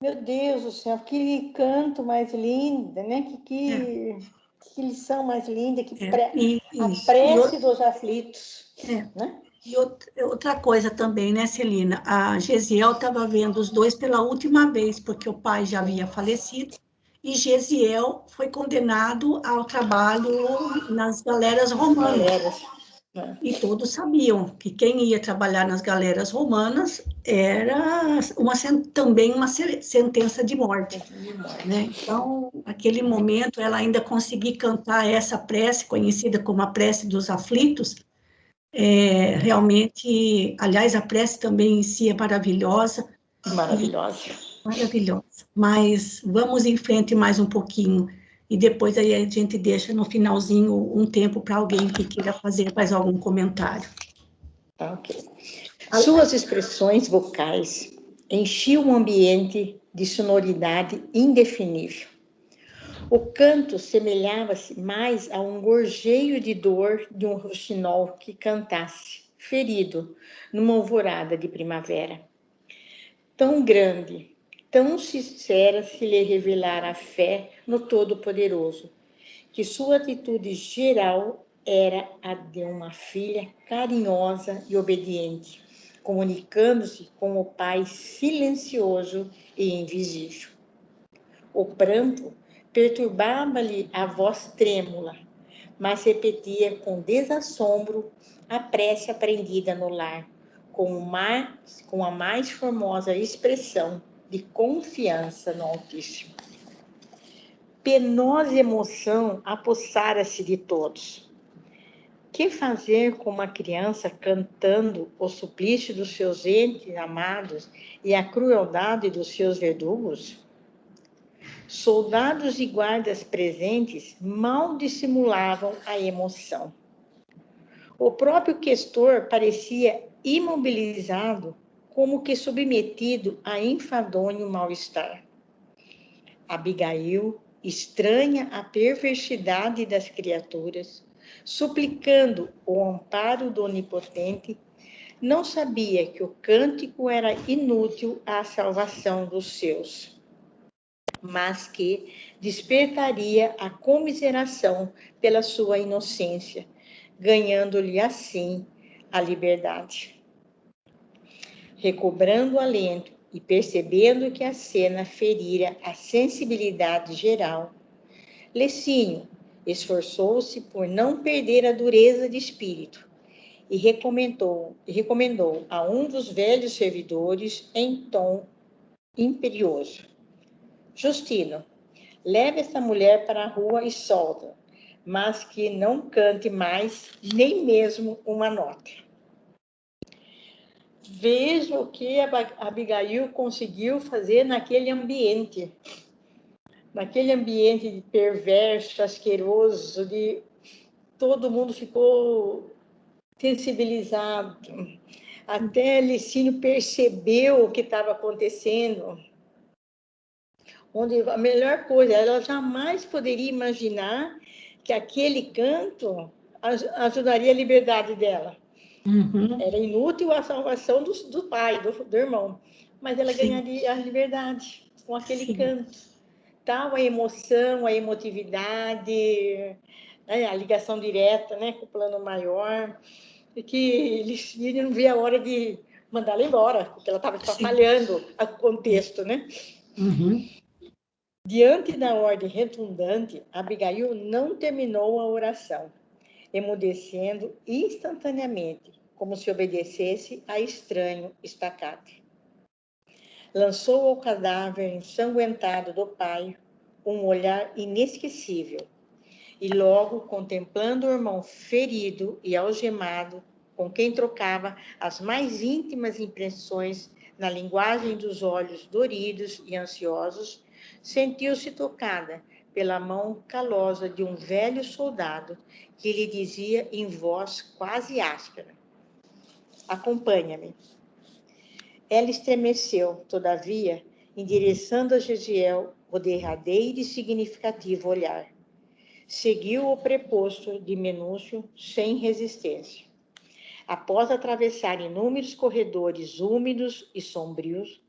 Meu Deus do céu, que canto mais lindo, né? Que lição mais linda, a prece dos aflitos. Né? E outra coisa também, né, Celina? A Gesiel estava vendo os dois pela última vez, porque o pai já havia falecido, e Gesiel foi condenado ao trabalho nas galeras romanas. E todos sabiam que quem ia trabalhar nas galeras romanas era também uma sentença de morte. Né? Então, naquele momento, ela ainda conseguiu cantar essa prece, conhecida como a prece dos aflitos. Realmente, aliás, a prece também em si é maravilhosa. Maravilhosa. Mas vamos em frente mais um pouquinho. E depois aí a gente deixa no finalzinho um tempo para alguém que queira fazer mais algum comentário. Ok. Suas expressões vocais enchiam o ambiente de sonoridade indefinível. O canto semelhava-se mais a um gorjeio de dor de um roxinol que cantasse, ferido, numa alvorada de primavera. Tão grande, tão sincera se lhe revelara a fé no Todo-Poderoso, que sua atitude geral era a de uma filha carinhosa e obediente, comunicando-se com o pai silencioso e invisível. O pranto perturbava-lhe a voz trêmula, mas repetia com desassombro a prece aprendida no lar, com a mais formosa expressão de confiança no Altíssimo. Penosa emoção apossara-se de todos. Que fazer com uma criança cantando o suplício dos seus entes amados e a crueldade dos seus verdugos? Soldados e guardas presentes mal dissimulavam a emoção. O próprio questor parecia imobilizado, como que submetido a enfadonho mal-estar. Abigail, estranha à perversidade das criaturas, suplicando o amparo do Onipotente, não sabia que o cântico era inútil à salvação dos seus, mas que despertaria a comiseração pela sua inocência, ganhando-lhe assim a liberdade. Recobrando o alento e percebendo que a cena ferira a sensibilidade geral, Lecínio esforçou-se por não perder a dureza de espírito e recomendou a um dos velhos servidores em tom imperioso: Justino, leve essa mulher para a rua e solta, mas que não cante mais nem mesmo uma nota. Veja o que Abigail conseguiu fazer naquele ambiente perverso, asqueroso, de todo mundo ficou sensibilizado. Até Licínio percebeu o que estava acontecendo. Onde a melhor coisa, ela jamais poderia imaginar que aquele canto ajudaria a liberdade dela. Uhum. Era inútil a salvação do pai, do irmão, mas ela ganharia a liberdade com aquele canto. Tal a emoção, a emotividade, né, a ligação direta, né, com o plano maior, e que Licínio não via a hora de mandá-la embora, porque ela estava atrapalhando o contexto, né? Uhum. Diante da ordem redundante, Abigail não terminou a oração, emudecendo instantaneamente, como se obedecesse a estranho estacate. Lançou ao cadáver ensanguentado do pai um olhar inesquecível, e logo, contemplando o irmão ferido e algemado, com quem trocava as mais íntimas impressões na linguagem dos olhos doridos e ansiosos, sentiu-se tocada pela mão calosa de um velho soldado que lhe dizia em voz quase áspera: acompanha-me. Ela estremeceu, todavia, endereçando a Gesiel o derradeiro e significativo olhar. Seguiu o preposto de Minúcio sem resistência. Após atravessar inúmeros corredores úmidos e sombrios,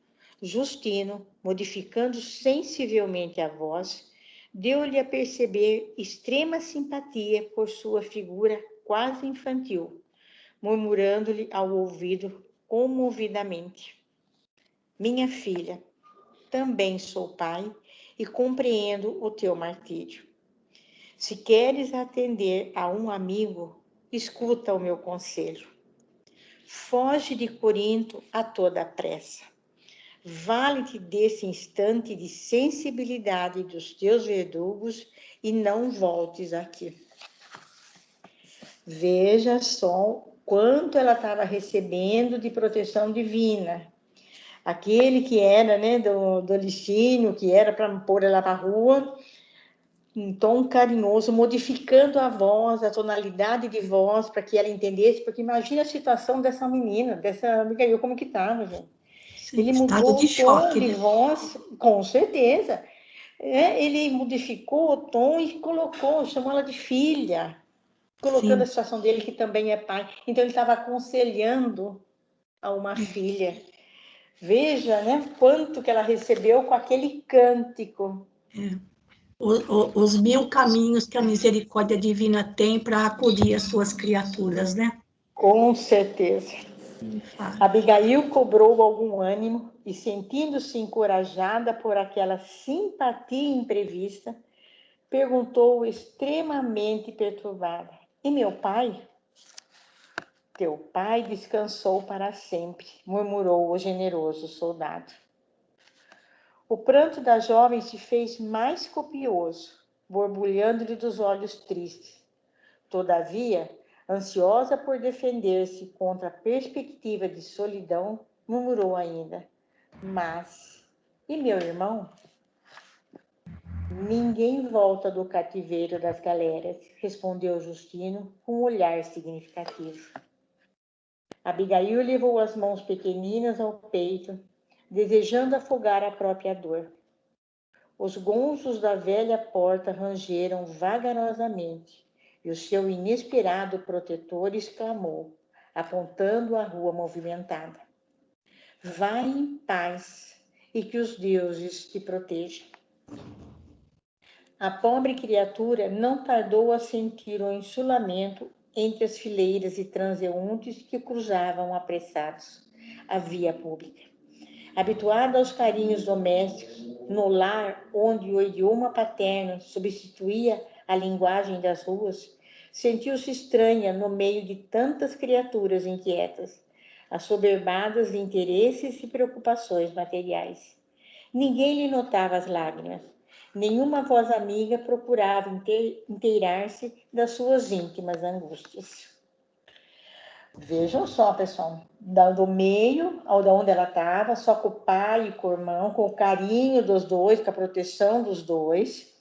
Justino, modificando sensivelmente a voz, deu-lhe a perceber extrema simpatia por sua figura quase infantil, murmurando-lhe ao ouvido comovidamente: minha filha, também sou pai e compreendo o teu martírio. Se queres atender a um amigo, escuta o meu conselho. Foge de Corinto a toda pressa. Vale-te desse instante de sensibilidade dos teus verdugos e não voltes aqui. Veja só quanto ela estava recebendo de proteção divina. Aquele que era, né, do Licínio, que era para pôr ela para a rua, um tom carinhoso, modificando a voz, a tonalidade de voz, para que ela entendesse, porque imagina a situação dessa menina, dessa Abigail, como que estava, gente. Sim, Ele estado mudou de o tom choque, de né? voz, com certeza. Ele modificou o tom e colocou, chamou ela de filha, colocando a Sim. situação dele, que também é pai. Então, ele estava aconselhando a uma filha. Veja, né, quanto que ela recebeu com aquele cântico. É. Os 1000 caminhos que a misericórdia divina tem para acudir as suas criaturas, né? Com certeza. Abigail cobrou algum ânimo e, sentindo-se encorajada por aquela simpatia imprevista, perguntou extremamente perturbada: e meu pai? Teu pai descansou para sempre, murmurou o generoso soldado. O pranto da jovem se fez mais copioso, borbulhando-lhe dos olhos tristes. Todavia, ansiosa por defender-se contra a perspectiva de solidão, murmurou ainda: mas, e meu irmão? Ninguém volta do cativeiro das galeras, respondeu Justino com um olhar significativo. Abigail levou as mãos pequeninas ao peito, desejando afogar a própria dor. Os gonzos da velha porta rangeram vagarosamente, e o seu inesperado protetor exclamou: apontando a rua movimentada. Vai em paz e que os deuses te protejam. A pobre criatura não tardou a sentir o ensolamento entre as fileiras de transeuntes que cruzavam apressados a via pública. Habituada aos carinhos domésticos, no lar onde o idioma paterno substituía a linguagem das ruas, sentiu-se estranha no meio de tantas criaturas inquietas, assoberbadas de interesses e preocupações materiais. Ninguém lhe notava as lágrimas. Nenhuma voz amiga procurava inteirar-se das suas íntimas angústias. Vejam só, pessoal, do meio ao da onde ela estava, só com o pai e com o irmão, com o carinho dos dois, com a proteção dos dois.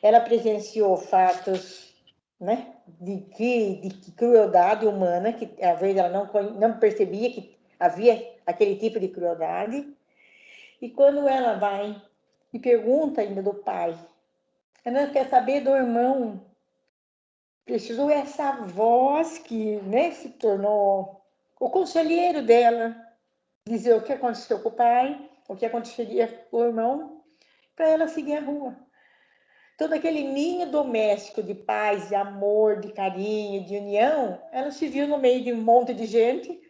Ela presenciou fatos, né, de crueldade humana, que às vezes ela não percebia que havia aquele tipo de crueldade. E quando ela vai e pergunta ainda do pai, ela quer saber do irmão, precisou essa voz que, né, se tornou o conselheiro dela, dizer o que aconteceu com o pai, o que aconteceria com o irmão, para ela seguir a rua. Todo aquele ninho doméstico de paz, de amor, de carinho, de união, ela se viu no meio de um monte de gente,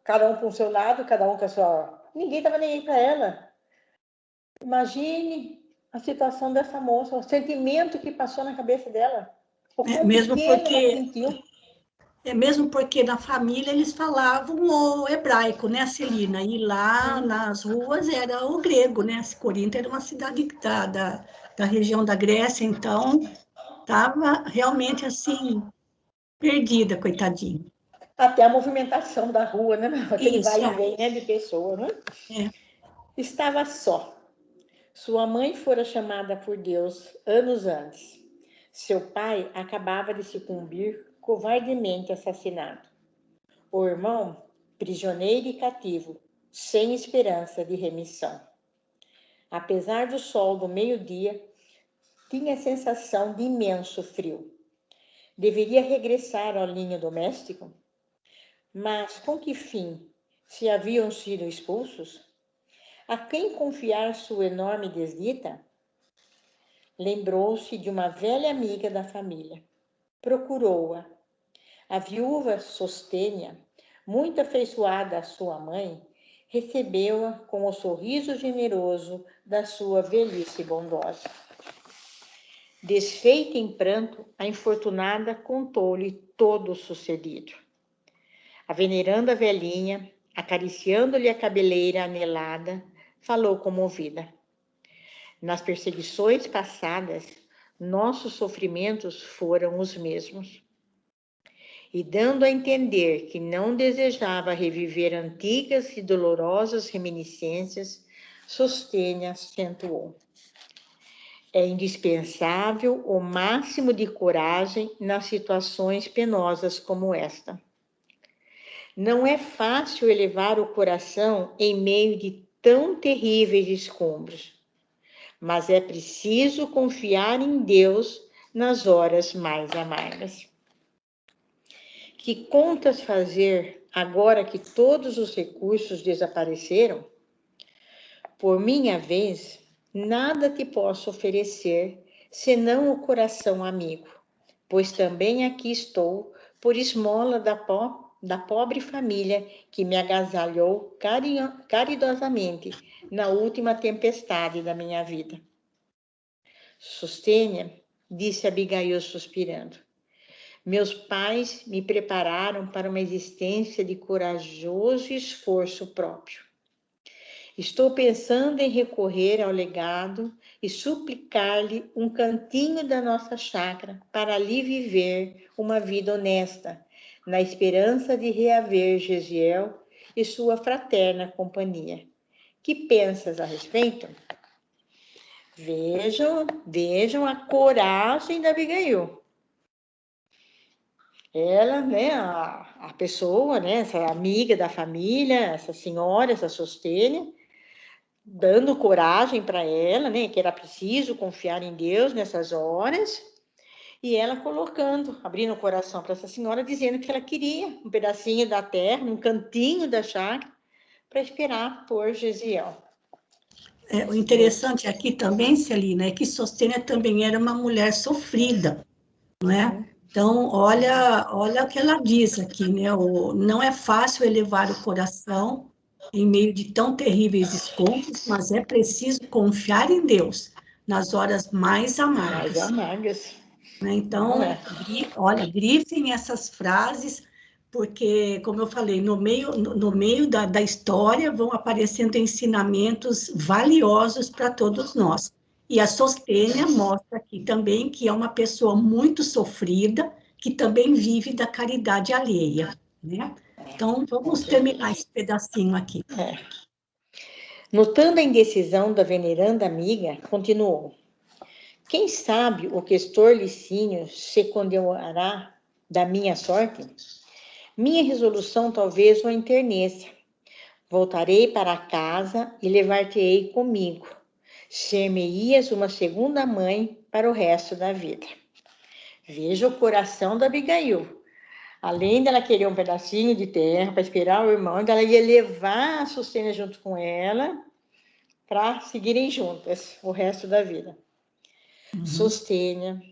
cada um com o seu lado, cada um com a sua... Ninguém estava nem aí para ela. Imagine a situação dessa moça, o sentimento que passou na cabeça dela. O quão pequeno ela sentiu. Mesmo porque na família eles falavam o hebraico, né, Celina? E lá nas ruas era o grego, né? Corinto era uma cidade da região da Grécia, então estava realmente assim, perdida, coitadinha. Até a movimentação da rua, né? Aquele Isso, vai e vem, né, de pessoa, né? é. Estava só. Sua mãe fora chamada por Deus anos antes. Seu pai acabava de sucumbir covardemente assassinado. O irmão, prisioneiro e cativo, sem esperança de remissão. Apesar do sol do meio-dia, tinha a sensação de imenso frio. Deveria regressar ao ninho doméstico? Mas com que fim, se haviam sido expulsos? A quem confiar sua enorme desdita? Lembrou-se de uma velha amiga da família. Procurou-a. A viúva Sostênia, muito afeiçoada à sua mãe, recebeu-a com o sorriso generoso da sua velhice bondosa. Desfeita em pranto, a infortunada contou-lhe todo o sucedido. A veneranda velhinha, acariciando-lhe a cabeleira anelada, falou comovida. Nas perseguições passadas, nossos sofrimentos foram os mesmos. E dando a entender que não desejava reviver antigas e dolorosas reminiscências, Sostênia acentuou. É indispensável o máximo de coragem nas situações penosas como esta. Não é fácil elevar o coração em meio de tão terríveis escombros, mas é preciso confiar em Deus nas horas mais amargas. Que contas fazer agora que todos os recursos desapareceram? Por minha vez, nada te posso oferecer, senão o coração amigo, pois também aqui estou por esmola da pobre família que me agasalhou caridosamente na última tempestade da minha vida. Sostênia, disse Abigail suspirando. Meus pais me prepararam para uma existência de corajoso esforço próprio. Estou pensando em recorrer ao legado e suplicar-lhe um cantinho da nossa chácara para ali viver uma vida honesta, na esperança de reaver Gesiel e sua fraterna companhia. Que pensas a respeito? Vejam a coragem da Abigail. Ela, né, a pessoa, né, essa amiga da família, essa senhora, essa Sostênia, dando coragem para ela, né, que era preciso confiar em Deus nessas horas, E ela colocando, abrindo o coração para essa senhora, dizendo que ela queria um pedacinho da terra, um cantinho da chácara, para esperar por Gesiel. O interessante aqui também, Celina, é que Sostênia também era uma mulher sofrida, não é? Então, olha o que ela diz aqui, né? Não é fácil elevar o coração em meio de tão terríveis descontos, mas é preciso confiar em Deus nas horas mais Mais amargas. amargas. Né? Não Então, é? olha, grifem essas frases, porque, como eu falei, no meio da história vão aparecendo ensinamentos valiosos para todos nós. E a Sostênia mostra aqui também que é uma pessoa muito sofrida, que também vive da caridade alheia, né? Então, vamos terminar esse pedacinho aqui. Notando a indecisão da veneranda amiga, continuou. Quem sabe o questor Licínio se condenará da minha sorte? Minha resolução talvez o enterneça. Voltarei para casa e levar-te-ei comigo. Ser-me-ias uma segunda mãe para o resto da vida. Veja o coração da Abigail. Além dela querer um pedacinho de terra para esperar o irmão, ela ia levar a Sostênia junto com ela para seguirem juntas o resto da vida. Sostênia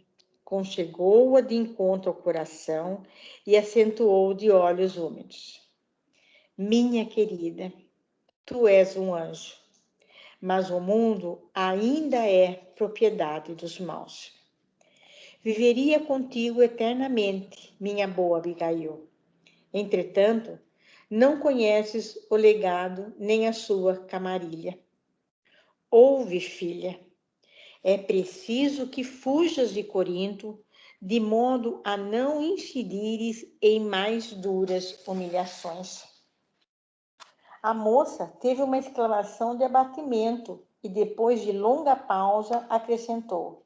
conchegou-a de encontro ao coração e acentuou de olhos úmidos. Minha querida, tu és um anjo, mas o mundo ainda é propriedade dos maus. Viveria contigo eternamente, minha boa Abigail. Entretanto, não conheces o legado nem a sua camarilha. Ouve, filha, é preciso que fujas de Corinto, de modo a não incidires em mais duras humilhações. A moça teve uma exclamação de abatimento e, depois de longa pausa, acrescentou: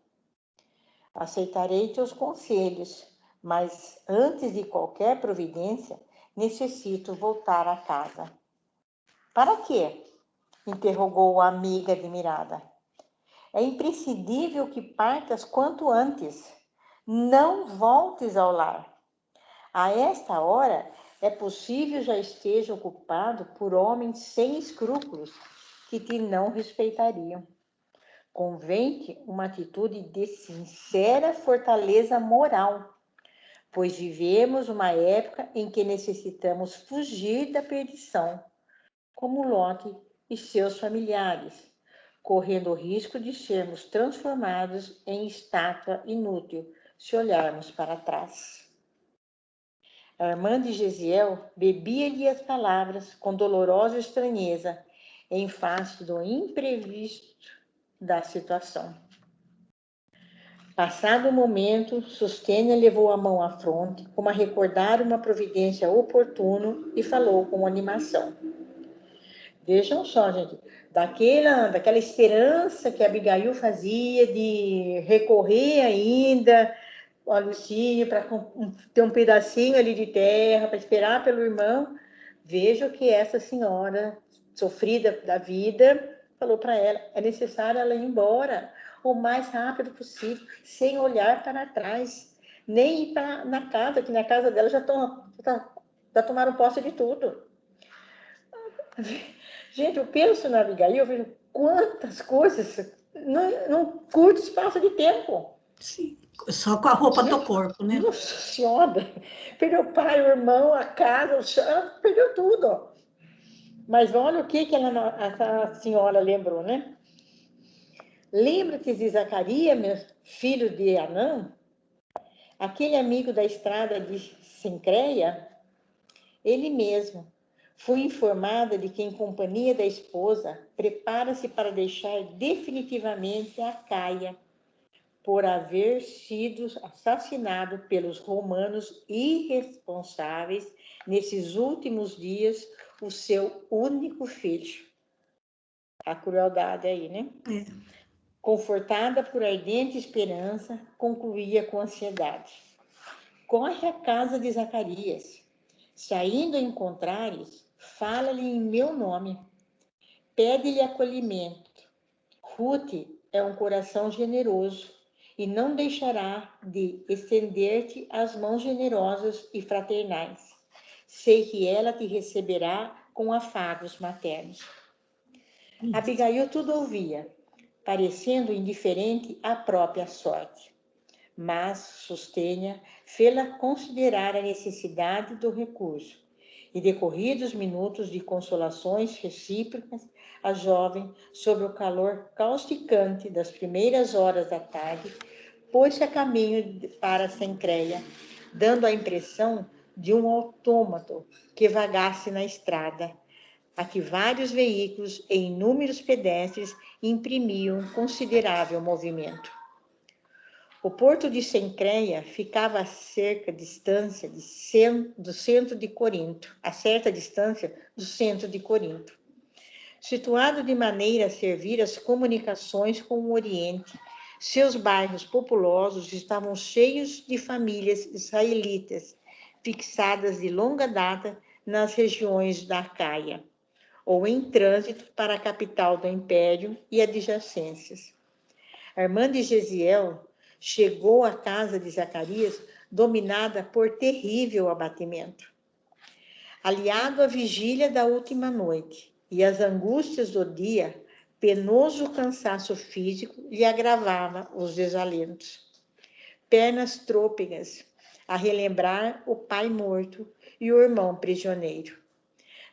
aceitarei teus conselhos, mas antes de qualquer providência, necessito voltar a casa. Para quê? Interrogou a amiga admirada. É imprescindível que partas quanto antes. Não voltes ao lar. A esta hora, é possível já esteja ocupado por homens sem escrúpulos que te não respeitariam. Convém-te uma atitude de sincera fortaleza moral, pois vivemos uma época em que necessitamos fugir da perdição, como Ló e seus familiares, correndo o risco de sermos transformados em estátua inútil se olharmos para trás. A irmã de Gesiel bebia-lhe as palavras com dolorosa estranheza, em face do imprevisto da situação. Passado o momento, Sostênia levou a mão à fronte, como a recordar uma providência oportuna, e falou com animação. Vejam só, gente, daquela esperança que Abigail fazia de recorrer ainda ao Licínio para ter um pedacinho ali de terra, para esperar pelo irmão. Veja o que essa senhora, sofrida da vida, falou para ela. É necessário ela ir embora o mais rápido possível, sem olhar para trás, nem ir na casa, que na casa dela já tomaram posse de tudo. Gente, eu penso na Abigail, eu vejo quantas coisas num curto espaço de tempo. Sim, só com a roupa do corpo, né? Nossa Senhora, perdeu o pai, o irmão, a casa, o chão, perdeu tudo. Mas olha o que essa senhora lembrou, né? Lembra-te de Zacarias, meu filho de Anã? Aquele amigo da estrada de Sincreia? Ele mesmo. Fui informada de que, em companhia da esposa, prepara-se para deixar definitivamente a Caia, por haver sido assassinado pelos romanos irresponsáveis nesses últimos dias o seu único filho. A crueldade aí, né? Confortada por ardente esperança, concluía com ansiedade. Corre à casa de Zacarias. Se ainda o encontrares, fala-lhe em meu nome. Pede-lhe acolhimento. Ruth é um coração generoso e não deixará de estender-te as mãos generosas e fraternais. Sei que ela te receberá com afagos maternos. Abigail tudo ouvia, parecendo indiferente à própria sorte. Mas Sustenha fê-la considerar a necessidade do recurso. E decorridos minutos de consolações recíprocas, a jovem, sob o calor causticante das primeiras horas da tarde, pôs-se a caminho para Sencreia, dando a impressão de um autômato que vagasse na estrada, a que vários veículos e inúmeros pedestres imprimiam considerável movimento. O porto de Sencreia ficava a certa distância do centro de Corinto, Situado de maneira a servir as comunicações com o Oriente, seus bairros populosos estavam cheios de famílias israelitas, fixadas de longa data nas regiões da Acaia, ou em trânsito para a capital do Império e adjacências. A irmã de Gesiel chegou à casa de Zacarias dominada por terrível abatimento. Aliado à vigília da última noite e às angústias do dia, penoso cansaço físico lhe agravava os desalentos. Pernas trôpegas, a relembrar o pai morto e o irmão prisioneiro.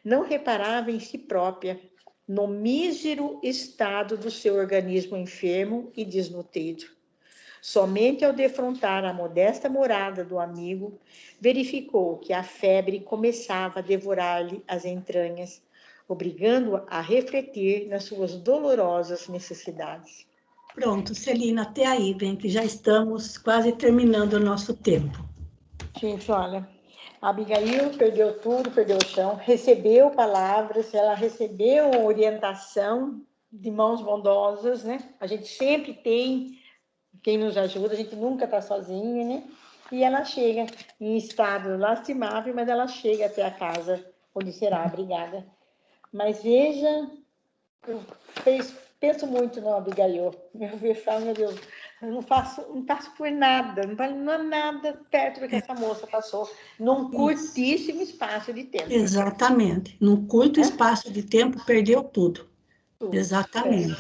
Não reparava em si própria, no mísero estado do seu organismo enfermo e desnutrido. Somente ao defrontar a modesta morada do amigo, verificou que a febre começava a devorar-lhe as entranhas, obrigando-a a refletir nas suas dolorosas necessidades. Pronto, Celina, até aí, bem, que já estamos quase terminando o nosso tempo. Gente, olha, a Abigail perdeu tudo, perdeu o chão, recebeu palavras, ela recebeu orientação de mãos bondosas, né? A gente sempre tem quem nos ajuda, a gente nunca está sozinha, né? E ela chega em estado lastimável, mas ela chega até a casa onde será abrigada. Mas veja, eu penso muito no Abigail. Meu Deus, eu não passo por nada, não é nada perto do que essa moça passou, num curtíssimo espaço de tempo. Exatamente. Num curto espaço de tempo, perdeu tudo. Exatamente.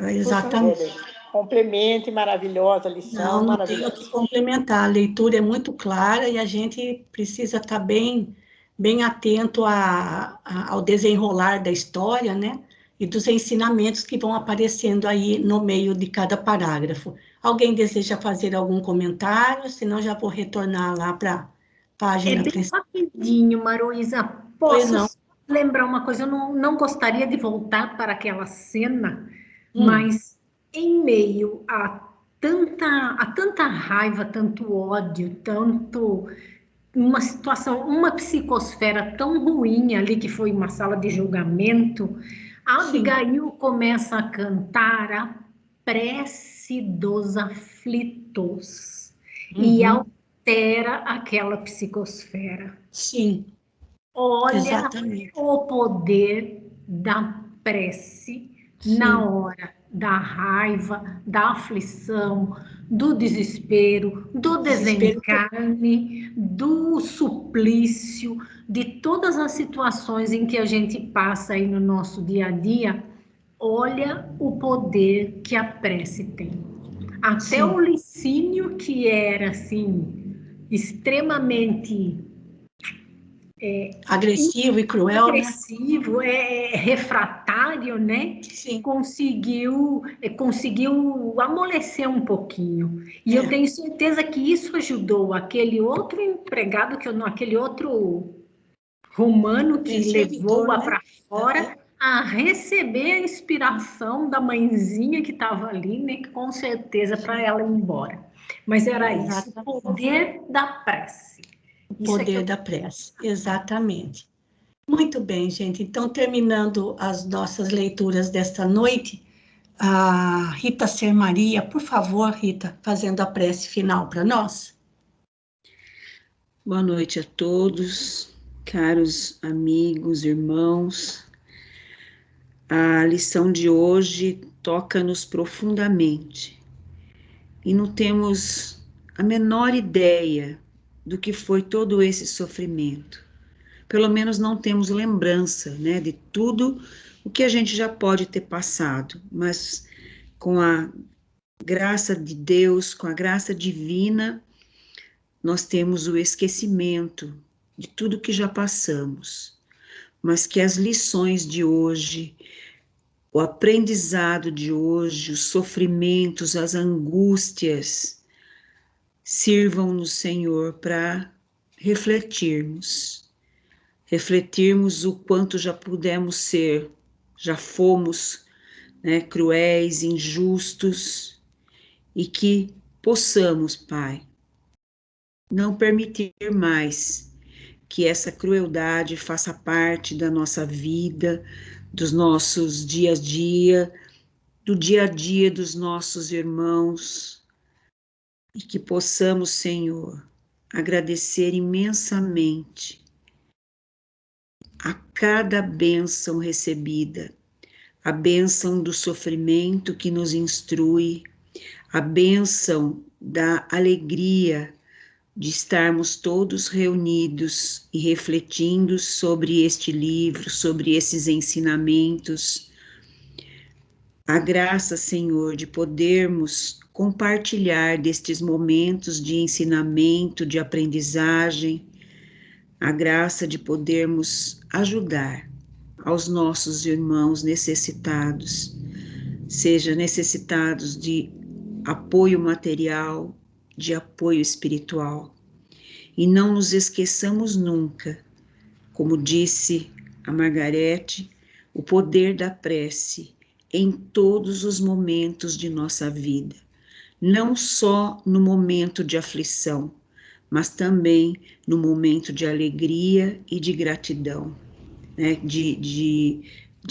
Exatamente. Complemente, maravilhosa lição. Não tenho o que complementar. A leitura é muito clara e a gente precisa estar bem atento ao desenrolar da história, né? E dos ensinamentos que vão aparecendo aí no meio de cada parágrafo. Alguém deseja fazer algum comentário? Senão já vou retornar lá para a página principal. Rapidinho, Maroísa, posso lembrar uma coisa? Eu não gostaria de voltar para aquela cena, mas em meio a tanta raiva, tanto ódio, uma situação, uma psicosfera tão ruim ali, que foi uma sala de julgamento, a Abigail começa a cantar a prece dos aflitos e altera aquela psicosfera. Sim. Olha, exatamente, o poder da prece na hora da raiva, da aflição, do desespero, do desencarne, do suplício, de todas as situações em que a gente passa aí no nosso dia a dia. Olha o poder que a prece tem. Até o Licínio, que era assim extremamente agressivo e cruel, agressivo, refratário, né? Sim. Conseguiu amolecer um pouquinho. E eu tenho certeza que isso ajudou aquele outro empregado, aquele outro romano que levou-a para fora, a receber a inspiração da mãezinha que estava ali, né? Com certeza para ela ir embora. Mas era isso, o poder da prece. O poder da prece, exatamente. Muito bem, gente. Então, terminando as nossas leituras desta noite, a Rita Ser Maria, por favor, Rita, fazendo a prece final para nós. Boa noite a todos, caros amigos, irmãos. A lição de hoje toca-nos profundamente. e não temos a menor ideia do que foi todo esse sofrimento. Pelo menos não temos lembrança, né, de tudo o que a gente já pode ter passado, mas com a graça de Deus, com a graça divina, nós temos o esquecimento de tudo que já passamos, mas que as lições de hoje, o aprendizado de hoje, os sofrimentos, as angústias, sirvam-nos, Senhor, para refletirmos o quanto já pudemos ser, já fomos, né, cruéis, injustos, e que possamos, Pai, não permitir mais que essa crueldade faça parte da nossa vida, dos nossos dia a dia, do dia a dia dos nossos irmãos, e que possamos, Senhor, agradecer imensamente a cada bênção recebida, a bênção do sofrimento que nos instrui, a bênção da alegria de estarmos todos reunidos e refletindo sobre este livro, sobre esses ensinamentos. A graça, Senhor, de podermos compartilhar destes momentos de ensinamento, de aprendizagem, a graça de podermos ajudar aos nossos irmãos necessitados, seja necessitados de apoio material, de apoio espiritual. E não nos esqueçamos nunca, como disse a Margarete, o poder da prece em todos os momentos de nossa vida, não só no momento de aflição, mas também no momento de alegria e de gratidão, né? de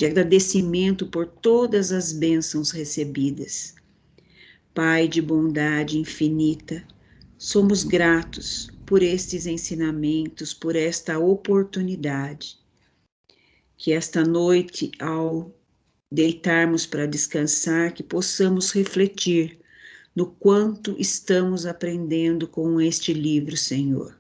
agradecimento por todas as bênçãos recebidas. Pai de bondade infinita, somos gratos por estes ensinamentos, por esta oportunidade. Que esta noite, ao deitarmos para descansar, que possamos refletir no quanto estamos aprendendo com este livro, Senhor,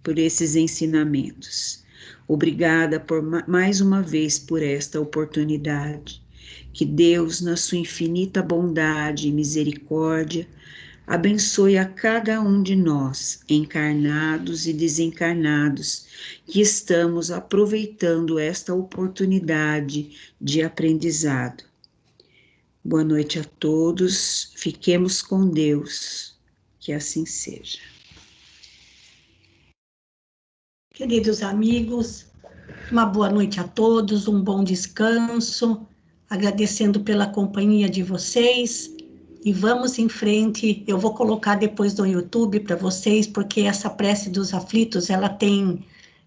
por esses ensinamentos. Obrigada por mais uma vez por esta oportunidade. Que Deus, na sua infinita bondade e misericórdia, abençoe a cada um de nós, encarnados e desencarnados, que estamos aproveitando esta oportunidade de aprendizado. Boa noite a todos, fiquemos com Deus, que assim seja. Queridos amigos, uma boa noite a todos, um bom descanso, agradecendo pela companhia de vocês, e vamos em frente. Eu vou colocar depois no YouTube para vocês, porque essa prece dos aflitos, ela tem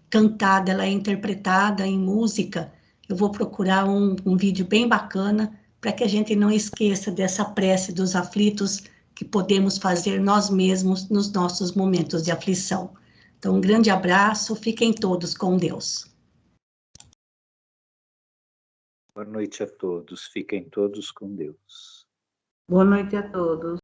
cantada, ela é interpretada em música. Eu vou procurar um vídeo bem bacana, para que a gente não esqueça dessa prece dos aflitos, que podemos fazer nós mesmos nos nossos momentos de aflição. Então, um grande abraço, fiquem todos com Deus. Boa noite a todos, fiquem todos com Deus. Boa noite a todos.